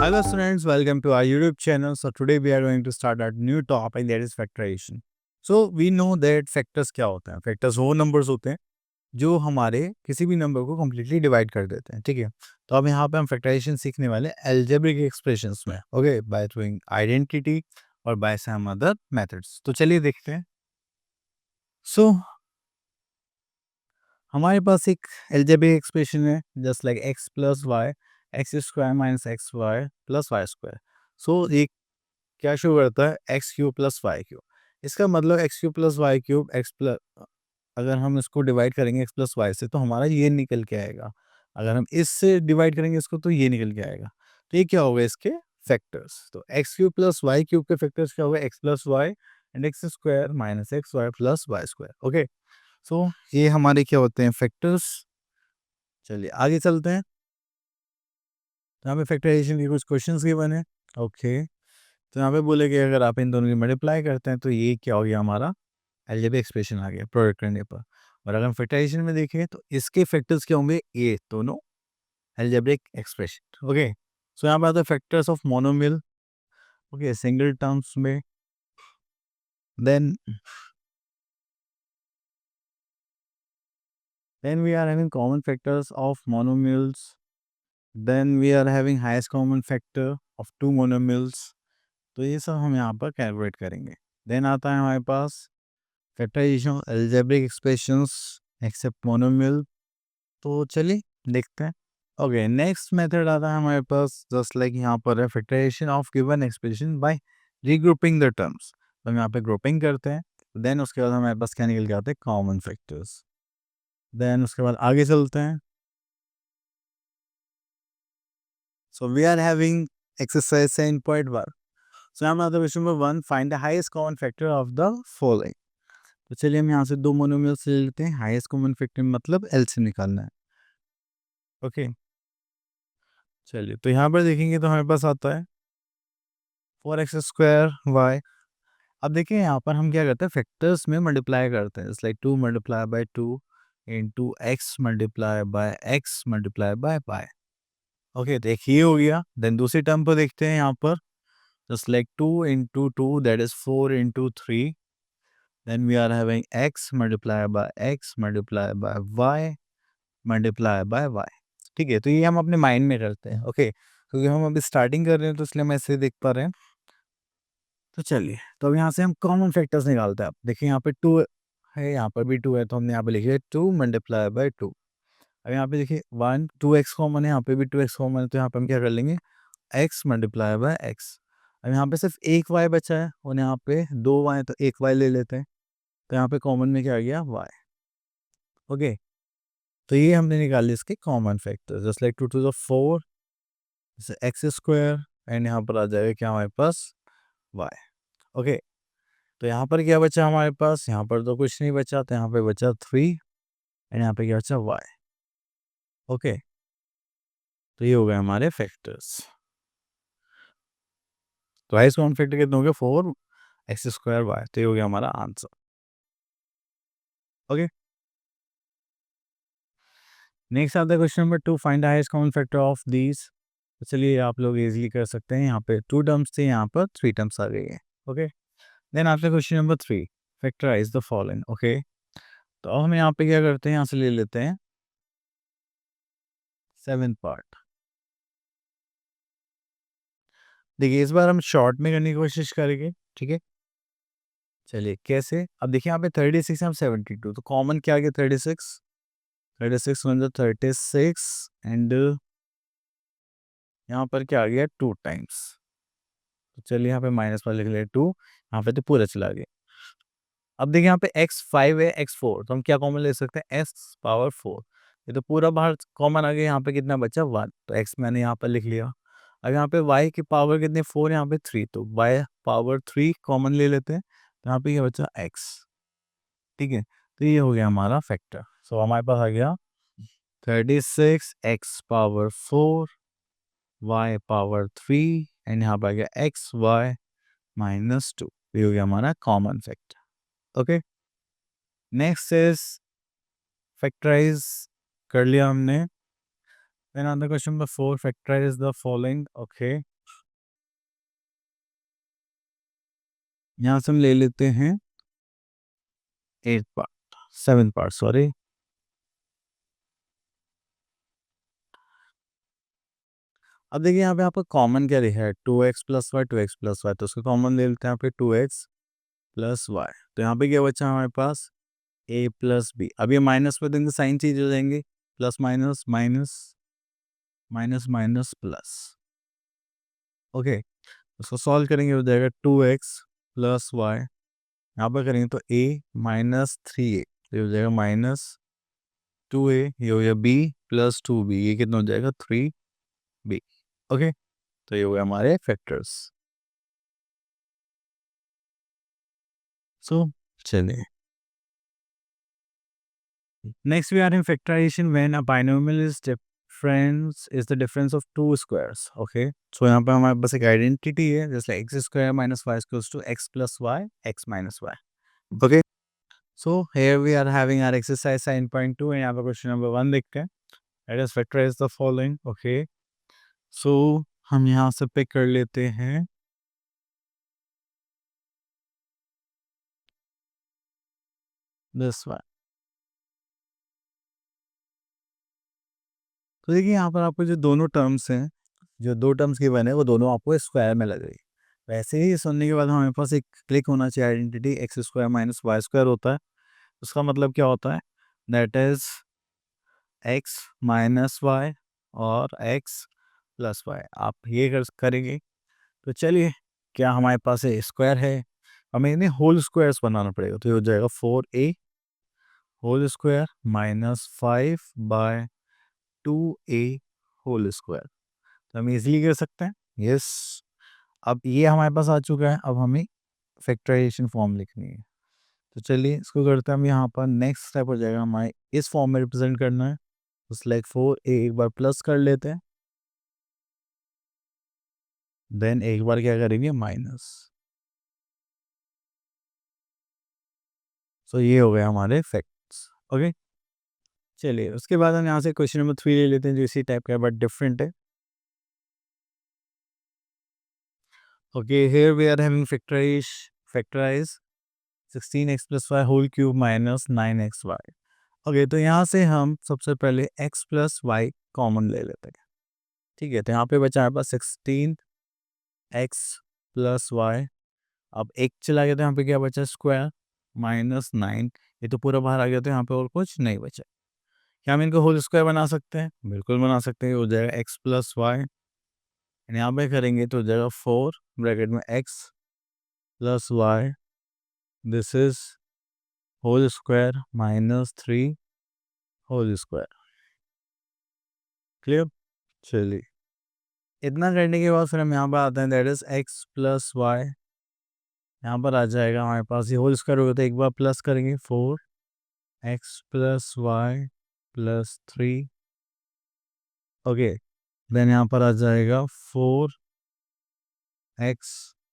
Hello students, welcome to our YouTube channel. So today we are going to start our new topic, that is factorization. So we know that factors क्या होते हैं. Factors वो numbers होते हैं जो हमारे किसी भी नंबर को completely divide कर देते हैं. ठीक है, तो अब यहाँ पे हम factorization सीखने वाले algebraic expressions में, okay, by doing identity और by some other methods. तो चलिए देखते हैं. So हमारे पास एक algebraic expression है just like x plus y x square minus xy plus y square. So एक क्या शो करता है X cube plus Y cube. इसका मतलब X cube plus Y cube X plus, अगर हम इसको डिवाइड करेंगे एक्स प्लस वाई से तो हमारा ये निकल के आएगा. अगर हम इससे डिवाइड करेंगे इसको तो ये निकल के आएगा. तो ये क्या होगा इसके फैक्टर्स. तो x cube plus Y cube के फैक्टर्स क्या होगा x plus y and x square minus x y plus y square. Okay, so ये हमारे क्या होते हैं फैक्टर्स. चलिए आगे चलते हैं. तो यहाँ पे फैक्टराइजेशन के कुछ क्वेश्चंस गिवन है. ओके, तो यहाँ पे बोले कि अगर आप इन दोनों की मल्टीप्लाई करते हैं तो ये क्या हो गया हमारा अलजेब्रिक एक्सप्रेशन आ गया प्रोडक्ट करने पर. और अगर हम फैक्टराइजेशन में देखें तो इसके फैक्टर्स क्या होंगे ये दोनों अलजेब्रिक एक्सप्रेशन. ओके, सो यहाँ पे आता है factors of monomial. Okay, single terms में. then we are having common factors of monomils. then we are having highest common factor of two monomils. तो ये सब हम यहाँ पर कैलकुलेट करेंगे. देन आता है हमारे पास फैक्टराइजेशन अलजेब्रिक एक्सप्रेशंस एक्सेप्ट मोनोमिल. तो चलिए देखते हैं. ओके, नेक्स्ट मेथड आता है हमारे पास जस्ट लाइक यहाँ पर है factorisation of given expression by regrouping the terms. तो हम यहाँ पे ग्रुपिंग करते हैं. देन उसके बाद हमारे पास क्या निकल के आते हैं कॉमन फैक्टर्स. देन उसके बाद आगे चलते हैं. So we are having exercise 7.1. So यहाँ पे आता है question number 1, find the highest common factor of the following. तो चलिए हम यहाँ से दो मोनोमिल्स ले लेते हैं. हाईएस्ट कॉमन फैक्टर मतलब एलसीएम निकालना है. ओके, चलिए तो यहाँ पर देखेंगे तो हमारे पास आता है 4x स्क्वायर वाई. अब देखिए यहाँ पर हम क्या करते हैं फैक्टर्स में मल्टीप्लाई करते हैं. It's like 2 multiply by 2 into X multiply by X multiply by Y. Okay, तो एक ये हो गया. देन दूसरी टर्म पर देखते हैं यहाँ पर just like 2 into 2 that is 4 into 3. Then we are having X multiply by X multiply by Y multiply by Y. ठीक है, तो ये हम अपने माइंड में करते हैं. ओके, क्योंकि हम अभी स्टार्टिंग कर रहे हैं तो इसलिए हम ऐसे देख पा रहे हैं. तो चलिए, तो अब यहाँ से हम कॉमन फैक्टर्स निकालते हैं. अब देखिए यहाँ पे 2 है, यहाँ पर भी 2 है, तो हमने यहाँ पे लिखे 2 मल्टीप्लाई बाय 2. अब यहाँ पे देखिए 1 2x कॉमन है, यहाँ पे भी 2x कॉमन है, तो यहाँ पे हम क्या कर लेंगे x मल्टीप्लाई बाय x. अब यहाँ पे सिर्फ एक y बचा है और यहाँ पे 2y है, तो एक y ले लेते हैं. तो यहाँ पे कॉमन में क्या आ गया y. ओके, तो ये हमने निकाल लिया इसके common factor just like 2 to the 4 X square and यहाँ पर आ जाएगा क्या हमारे पास y. ओके, तो यहाँ पर क्या बचा हमारे पास, यहाँ पर तो कुछ नहीं बचा, तो यहाँ पे बचा 3 एंड यहाँ पे क्या बचा y. ओके, तो ये हो गए हमारे फैक्टर्स. तो हाईएस्ट कॉमन फैक्टर कितने हो गए 4 एक्स स्क्वायर वाई. तो ये हो गया हमारा आंसर. ओके, नेक्स्ट आता है question number 2, find the highest common factor of these. तो चलिए आप लोग इजीली कर सकते हैं. यहाँ पे 2 टर्म्स थे, यहाँ पर 3 टर्म्स आ गई है. ओके, देन आता है question number 3, factorise the following. Okay, तो अब हम यहाँ पे क्या करते हैं, यहाँ से ले लेते हैं 7th पार्ट. देखिए इस बार हम शॉर्ट में करने की कोशिश करेंगे. ठीक है, चलिए कैसे. अब देखिए यहाँ पे 36 हम 72, तो कॉमन क्या आ गया 36 मतलब 36 एंड यहाँ पर क्या आ गया 2 टाइम्स. तो चलिए यहाँ पे माइनस वाले लिख ले 2, यहाँ पे तो पूरा चला गया. अब देखिए यहाँ पे x5 है x4, तो हम क्या कॉमन ले सकते हैं x पावर 4. ये तो पूरा बाहर कॉमन आ गया. यहाँ पे कितना बचा 1, तो x मैंने यहाँ पर लिख लिया. अब यहाँ पे y की पावर कितने 4, यहाँ पे 3, तो y पावर 3 कॉमन ले लेते हैं. तो यहाँ पे क्या बचा x. ठीक है, तो ये हो गया हमारा फैक्टर. सो हमारे पास आ गया 36 x power 4 y power 3 and यहाँ पर आ गया एक्स वाई माइनस 2. ये हो गया हमारा common factor. Okay, next is factorise कर लिया हमने. Then on the question number 4, factorise the following. Okay, यहाँ से हम ले लेते हैं 8 पार्ट 7 पार्ट सॉरी। अब देखिए यहाँ पे आपका कॉमन क्या लिखा है 2x plus Y 2x plus Y, तो उसको कॉमन ले लेते हैं यहाँ पे 2x प्लस वाई। तो यहाँ पे क्या बचा हमारे पास a प्लस बी। अब ये माइनस पे देंगे साइन चेंज हो जाएंगे, plus minus minus minus minus plus. Okay, उसको सॉल्व करेंगे हो जाएगा 2x प्लस वाई। यहाँ पर करेंगे तो a माइनस 3a, तो ये हो जाएगा माइनस 2a, ये हो जाएगा b प्लस 2b, ये कितना हो जाएगा 3b। ओके, तो ये हो गया हमारे फैक्टर्स। सो चलिए next we are in factorization when a binomial is the difference of two squares. Okay, so यहाँ पे हमारे पास एक आइडेंटिटी है जैसे x square minus y equals to x plus y x minus y. Okay, so here we are having our exercise 9.2 and यहाँ पे question number 1 देखते हैं. Let us factorize the following. Okay, so हम यहाँ से pick कर लेते हैं this one. तो देखिए यहाँ पर आपको जो दोनों टर्म्स हैं, जो दो टर्म्स गिवन है वो दोनों आपको स्क्वायर में लग रही है। वैसे ही सुनने के बाद हमारे पास एक क्लिक होना चाहिए identity X square minus Y square होता है। उसका मतलब क्या होता है, that is X minus Y और एक्स प्लस वाई। आप ये करेंगे तो चलिए, क्या हमारे पास स्क्वायर है, हमें इन्हें होल स्क्वायर्स बनाना पड़ेगा। तो ये हो जाएगा 4a whole square minus 5/2a whole square. तो हम इजीली कर सकते हैं। यस, अब ये हमारे पास आ चुका है, अब हमें फैक्टराइजेशन फॉर्म लिखनी है। तो चलिए इसको करते हैं हम। यहाँ पर नेक्स्ट स्टेप हो जाएगा हमारे इस फॉर्म में रिप्रेजेंट करना है। तो सिलेक्ट 4a एक बार प्लस कर लेते हैं, देन एक बार क्या करेंगे माइनस। सो ये हो गया हमारे फैक्ट्स। ओके, चलिए उसके बाद हम यहाँ से क्वेश्चन नंबर 3 ले लेते हैं जो इसी टाइप का है बट डिफरेंट है। Okay, here we are having factorise 16x plus Y whole cube minus 9xy। Okay, तो यहाँ से हम सबसे पहले x प्लस वाई कॉमन ले लेते हैं। ठीक है, तो यहाँ पे बचा हमारे पास 16x प्लस वाई। अब एक चला गया तो यहाँ पे क्या बचा स्क्वायर माइनस 9, ये तो पूरा बाहर आ गया तो यहाँ पे और कुछ नहीं बचा। क्या हम इनको होल स्क्वायर बना सकते हैं? बिल्कुल बना सकते हैं। हो जाएगा x प्लस वाई, यहाँ पे करेंगे तो हो जाएगा 4 ब्रैकेट में x plus Y, this is whole square minus 3 whole square. Clear? चलिए इतना करने के बाद फिर हम यहाँ पर आते हैं, that is X plus Y. यहाँ पर आ जाएगा हमारे पास ये होल स्क्वायर होगा तो एक बार प्लस करेंगे 4x plus y plus 3। Okay, then यहाँ पर आ जाएगा 4x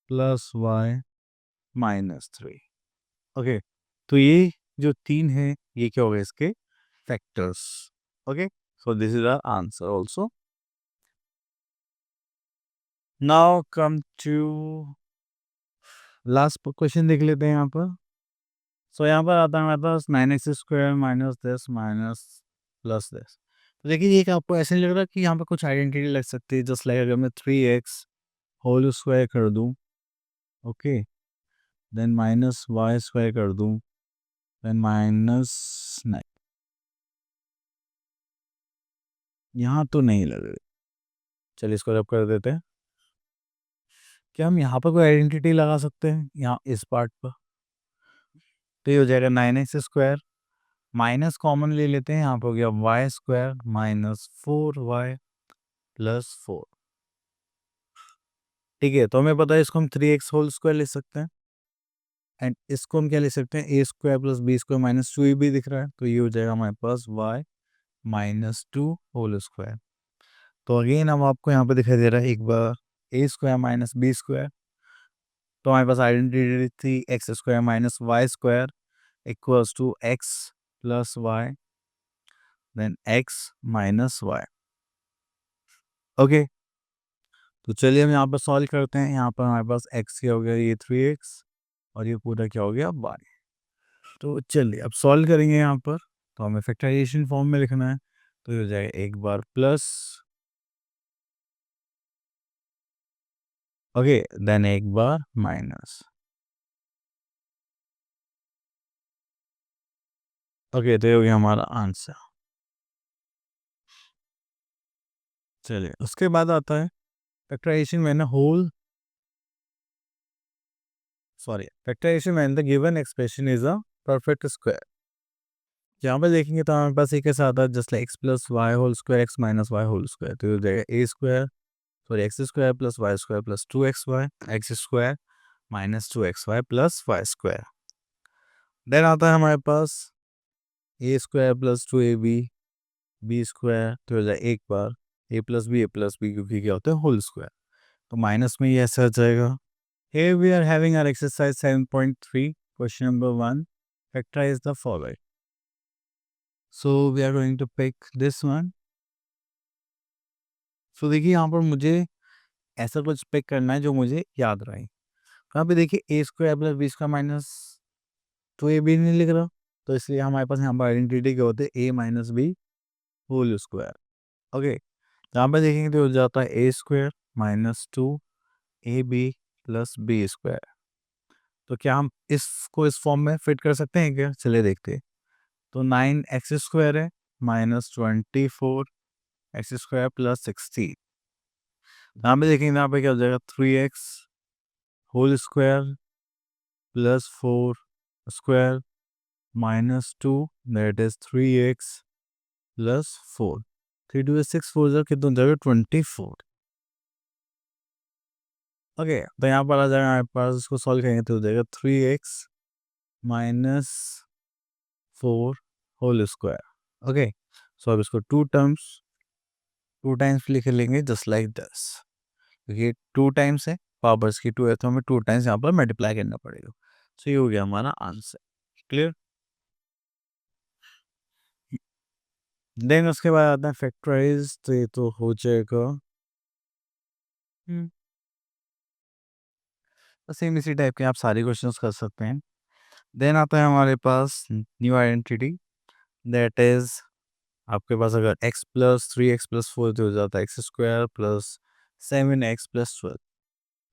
plus Y minus 3। Okay, तो ये जो 3 है ये क्या होगा इसके factors. Okay, so this is our answer also. Now come to last question देख लेते हैं यहाँ पर। सो यहाँ पर आता है हमारे पास 9x square minus this minus plus this. तो देखिए ये कि आपको ऐसे नहीं लग रहा कि यहाँ पे कुछ आइडेंटिटी लग सकती है, जस्ट लाइक अगर मैं 3x होल स्क्वायर कर दूँ, okay, then minus Y square कर दूँ, देन माइनस 9, यहाँ तो नहीं लग रही। चलिए इसको रब कर देते हैं। क्या हम यहाँ पर कोई आइडेंटिटी लगा सकते हैं यहाँ इस पार्ट पर? तो ये हो जाएगा 9x स्क्वायर, माइनस कॉमन ले लेते हैं, यहाँ पर हो गया Y square minus 4y plus 4। ठीक है, तो हमें पता है इसको हम 3x होल स्क्वायर ले सकते हैं एंड इसको हम क्या ले सकते हैं a square plus b square minus 2 भी दिख रहा है, तो ये हो जाएगा हमारे पास y माइनस 2 होल स्क्वायर। तो अगेन हम आपको यहाँ पे दिखाई दे रहा है एक बार a square minus b square, तो हमारे पास आइडेंटिटी थी x square minus Y square equals to x plus y then x minus y. Okay, तो चलिए हम यहाँ पर सॉल्व करते हैं। यहाँ पर हमारे पास x क्या हो गया, ये 3x और ये पूरा क्या हो गया y। तो चलिए अब सॉल्व करेंगे यहाँ पर, तो हमें फैक्टराइजेशन फॉर्म में लिखना है, तो ये हो जाएगा एक बार प्लस, ओके, देन एक बार माइनस, ओके, तो ये हो गया हमारा आंसर। चलिए उसके बाद आता है factorization when whole, sorry, factorization when the given expression is a perfect square. यहाँ पे देखेंगे तो हमारे पास एक ऐसा आता है just like x plus Y whole square x minus y whole square, तो ये हो जाएगा a square, sorry x square plus y square plus two x y x square minus two x y plus y square. Then आता है हमारे पास a square plus two a b b square, तो हो जाए एक बार ए प्लस बी क्योंकि क्या होता है होल स्क्वायर, तो माइनस में ये ऐसा आ जाएगा। Here we are having our exercise 7.3, question number 1. Factorize the following. So we are going to pick this one. So देखिए यहाँ पर मुझे ऐसा कुछ पिक करना है जो मुझे याद रहे। यहाँ पे देखिए a square plus b square minus two a b नहीं लिख रहा, तो इसलिए हमारे पास यहाँ पर आइडेंटिटी क्या होते हैं a minus b whole square. Okay, यहाँ पे देखेंगे तो हो जाता है a square minus two a b plus b square. तो क्या हम इसको इस फॉर्म में फिट कर सकते हैं क्या? चलिए देखते हैं। तो 9x स्क्वायर है माइनस 24x स्क्वायर प्लस 16, यहाँ पे देखेंगे यहाँ पे क्या हो जाएगा 3x whole square plus 4 square minus 2, that is 3x plus 4, 3 2 6 4 जो कितना हो जाएगा 24। ओके, तो यहाँ पर आ जाएगा हमारे पास, इसको सॉल्व करेंगे तो हो जाएगा 3x minus 4 whole square. Okay, so अब इसको टू टाइम्स लिख लेंगे जस्ट लाइक दिस, क्योंकि टू टाइम्स है, पावर्स की टू है तो हमें टू टाइम्स यहाँ पर मल्टीप्लाई करना पड़ेगा। सो ये हो गया हमारा आंसर। क्लियर? देन उसके बाद आता है फैक्टराइज, तो ये तो हो जाएगा सेम इसी टाइप के आप सारे क्वेश्चंस कर सकते हैं। देन आता है हमारे पास न्यू आइडेंटिटी, दैट इज आपके पास अगर x प्लस 3x प्लस 4 तो हो जाता है x square plus 7x plus 12।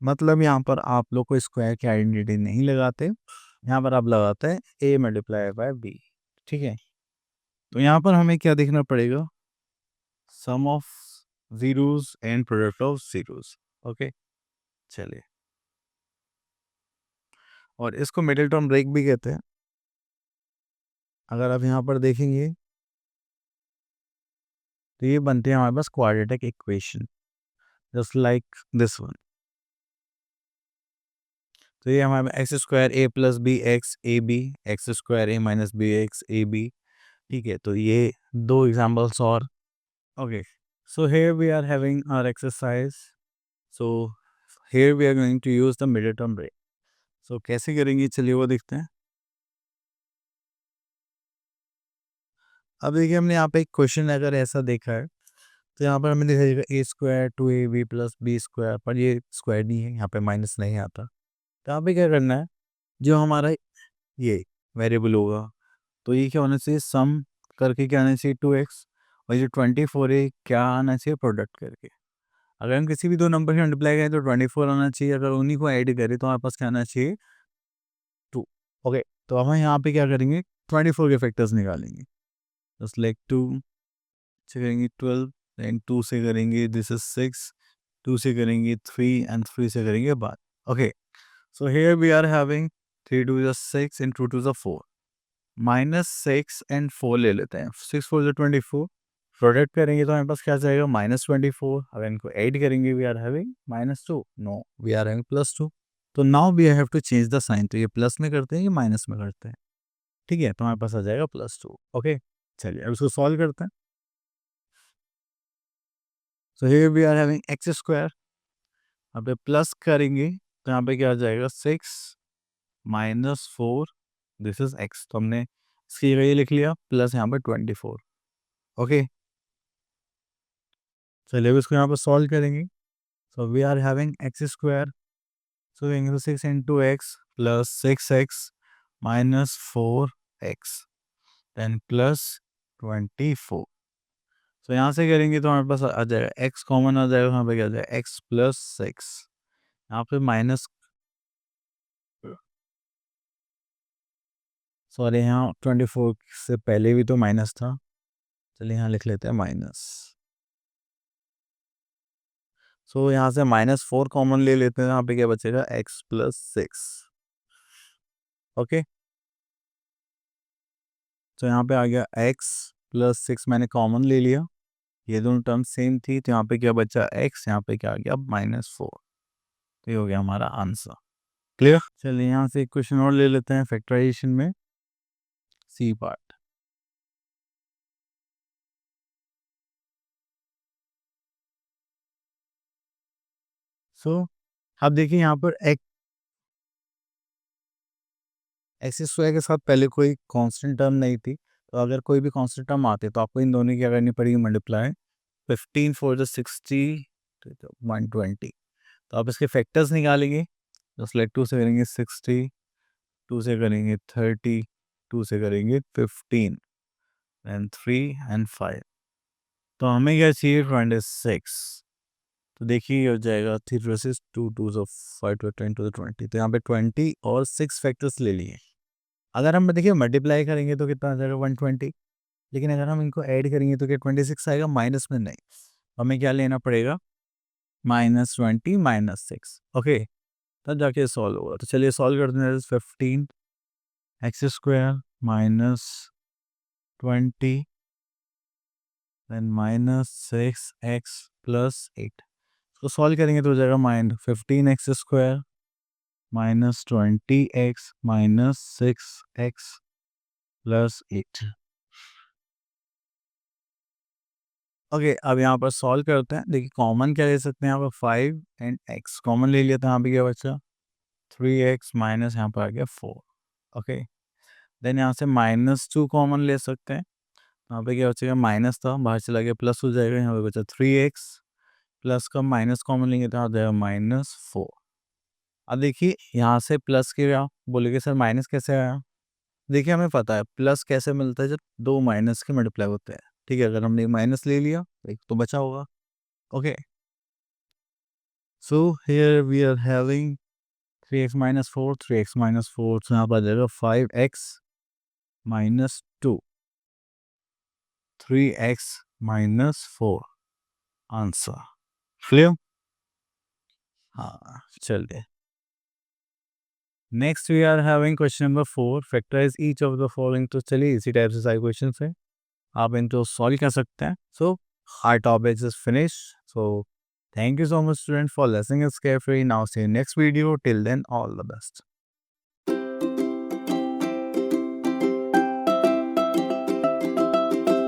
मतलब यहाँ पर आप लोग को स्क्वायर की आइडेंटिटी नहीं लगाते, यहाँ पर आप लगाते हैं a मल्टीप्लाई बाय b। ठीक है, तो यहाँ पर हमें क्या देखना पड़ेगा, sum of zeros and product of zeros. Okay, चलिए, और इसको मिडिल टर्म ब्रेक भी कहते हैं। अगर आप यहाँ पर देखेंगे तो ये बनते हैं हमारे पास quadratic equation just like this one. तो ये हमारे x square a plus b x a b x square a minus b x a b. ठीक है, तो ये दो एग्जांपल्स और। Okay, so here we are having our exercise, so here we are going to use the middle term break. सो कैसे करेंगे चलिए वो देखते हैं। अब देखिए हमने यहाँ पे एक क्वेश्चन अगर ऐसा देखा है, तो यहाँ पर हमें दिखाएगा a square two a b plus b square, पर ये स्क्वायर नहीं है, यहाँ पे माइनस नहीं आता। तो यहाँ पे क्या करना है, जो हमारा ये वेरिएबल होगा तो ये क्या होना चाहिए, सम करके क्या आना चाहिए 2x, और जो 24 है क्या आना चाहिए प्रोडक्ट करके। अगर हम किसी भी दो नंबर की मल्टीप्लाई करें तो 24 आना चाहिए, अगर उन्हीं को ऐड करें तो हमारे पास क्या आना चाहिए 2। ओके, तो हम यहाँ पे क्या करेंगे 24 के फैक्टर्स निकालेंगे, जस्ट लाइक 2 से करेंगे 12, देन 2 से करेंगे दिस इज 6, 2 से करेंगे 3 एंड 3 से करेंगे बाद। Okay, so here we are having 3 2 is 6 and 2 2 is 4, -6 and 4 ले लेते हैं, 6 4 24, प्रोडक्ट करेंगे तो हमारे पास क्या जाएगा -24। अगर इनको ऐड करेंगे we are having -2, no we are having +2। तो now we have to change the sign, तो ये प्लस में करते हैं ये माइनस में करते हैं। ठीक है, तो हमारे पास आ जाएगा +2। ओके, चलिए अब इसको सॉल्व करते हैं। So here we are having x square, यहाँ पे प्लस करेंगे तो यहाँ पे क्या आ जाएगा 6 - 4, दिस इज एक्स, तो हमने इसकी जगह ये लिख लिया प्लस यहाँ पर 24। ओके, चलिए अब इसको यहाँ पर सॉल्व करेंगे। So we are having x square, so करेंगे तो 6 × x plus 6x minus 4x then plus 24. तो यहाँ से करेंगे तो हमारे पास आ जाएगा x कॉमन आ जाएगा, यहाँ पे क्या आ जाएगा x प्लस 6, यहाँ पे माइनस, सॉरी यहाँ 24 से पहले भी तो माइनस था, चलिए यहाँ लिख लेते हैं माइनस। सो यहाँ से -4 कॉमन ले लेते हैं, यहाँ पे क्या बचेगा x प्लस 6। ओके, तो यहाँ पे आ गया x प्लस 6 मैंने कॉमन ले लिया, ये दोनों टर्म सेम थी, तो यहाँ पे क्या बचा x, यहाँ पे क्या आ गया -4। तो ये हो गया हमारा आंसर। क्लियर। चलिए यहाँ से एक क्वेश्चन और ले लेते हैं फैक्टराइजेशन में, सी पार्ट। सो अब देखिए यहाँ पर एक्स स्क्वायर के साथ पहले कोई कांस्टेंट टर्म नहीं थी, तो अगर कोई भी कांस्टेंट टर्म आते तो आपको इन दोनों की क्या करनी पड़ेगी, मल्टीप्लाई। 15 4 द 60 120। तो आप इसके फैक्टर्स निकालेंगे, तो स्लेट 2 से करेंगे 60, 2 से करेंगे 30, 2 से करेंगे 15 एंड 3 एंड 5। तो हमें क्या चाहिए 26। तो देखिए ये हो जाएगा 3 versus 2 2 of 5 to 10 to the 20। तो यहाँ पे 20 और 6 फैक्टर्स ले लिए। अगर हम देखिए मल्टीप्लाई करेंगे तो कितना आ जाएगा 120, लेकिन अगर हम इनको ऐड करेंगे तो क्या 26 आएगा, माइनस में नहीं, हमें क्या लेना पड़ेगा -20 -6। ओके, तब जाके सॉल्व होगा। तो चलिए सॉल्व करते हैं। 15 x square minus 20 then -6 x plus 8। तो सॉल्व करेंगे तो हो जाएगा 15 x square minus 20 x minus 6 x plus 8। Okay, अब यहाँ पर सॉल्व करते हैं। देखिए कॉमन क्या ले सकते हैं, यहाँ पर 5 एंड x कॉमन ले लिया था, यहाँ पे क्या बचा 3x माइनस यहाँ पर आ गया 4। ओके, देन यहाँ से -2 कॉमन ले सकते हैं, यहाँ पे क्या बचेगा, माइनस था बाहर चला गया प्लस हो जाएगा, यहाँ पे बचा 3x प्लस का माइनस कॉमन लेंगे तो यहाँ जाएगा -4। अब देखिए यहाँ से प्लस के क्या बोलेगे सर माइनस कैसे आया। देखिए हमें पता है प्लस कैसे मिलता है, जब दो माइनस के मल्टीप्लाई होते हैं। ठीक है, अगर हमने माइनस ले लिया तो एक तो बचा होगा। Okay, so here we are having 3x minus 4, 3x minus 4, so यहाँ पर आ जाएगा 5x minus 2, 3x minus 4 answer. Clear. हाँ चलिए, next we are having question number 4, factorize each of the following. तो चलिए इसी टाइप से सारे क्वेश्चन है, आप इनको सॉल्व कर सकते हैं। सो our topic is finished. So thank you so much students for listening us carefully. Now see you next video. Till then, all the best.